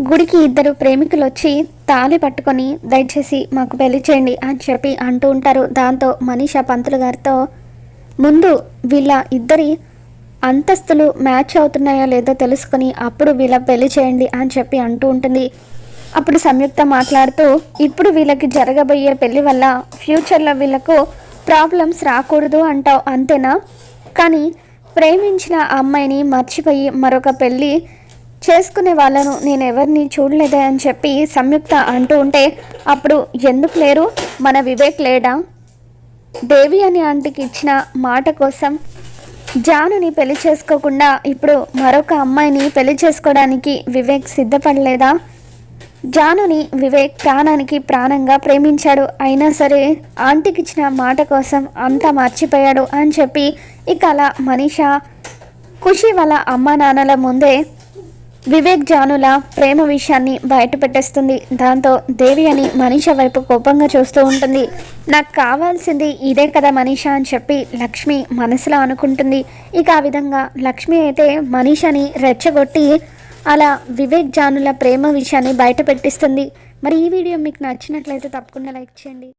గుడికి ఇద్దరు ప్రేమికులు వచ్చి తాళి పట్టుకొని దయచేసి మాకు పెళ్లి చేయండి అని చెప్పి అంటూ ఉంటారు. దాంతో మనీషా పంతులు గారితో ముందు వీళ్ళ ఇద్దరి అంతస్తులు మ్యాచ్ అవుతున్నాయో లేదో తెలుసుకొని అప్పుడు వీళ్ళ పెళ్లి చేయండి అని చెప్పి అంటూ ఉంటుంది. అప్పుడు సంయుక్త మాట్లాడుతూ ఇప్పుడు వీళ్ళకి జరగబోయే పెళ్లి వల్ల ఫ్యూచర్లో వీళ్ళకు ప్రాబ్లమ్స్ రాకూడదు అంటావు అంతేనా? కానీ ప్రేమించిన అమ్మాయిని మర్చిపోయి మరొక పెళ్ళి చేసుకునే వాళ్ళను నేను ఎవరిని చూడలేదే అని చెప్పి సంయుక్త అంటూ ఉంటే అప్పుడు ఎందుకు లేరు, మన వివేక్ లేడా? దేవి అని ఆంటీకి ఇచ్చిన మాట కోసం జానుని పెళ్లి చేసుకోకుండా ఇప్పుడు మరొక అమ్మాయిని పెళ్లి చేసుకోవడానికి వివేక్ సిద్ధపడలేదా? జానుని వివేక్ ప్రాణానికి ప్రాణంగా ప్రేమించాడు, అయినా సరే ఆంటీకి ఇచ్చిన మాట కోసం అంతా మర్చిపోయాడు అని చెప్పి ఇక అలా మనీషా ఖుషి వాళ్ళ అమ్మా నాన్నల ముందే వివేక్ జానుల ప్రేమ విషయాన్ని బయట పెట్టేస్తుంది. దాంతో దేవి అని మనీషా వైపు కోపంగా చూస్తూ ఉంటుంది. నాకు కావాల్సింది ఇదే కదా మనీషా అని చెప్పి లక్ష్మి మనసులో అనుకుంటుంది. ఇక ఆ విధంగా లక్ష్మి అయితే మనీషాని రెచ్చగొట్టి అలా వివేక్ జానుల ప్రేమ విషయాన్ని బయట పెట్టిస్తుంది. మరి ఈ వీడియో మీకు నచ్చినట్లయితే తప్పకుండా లైక్ చేయండి.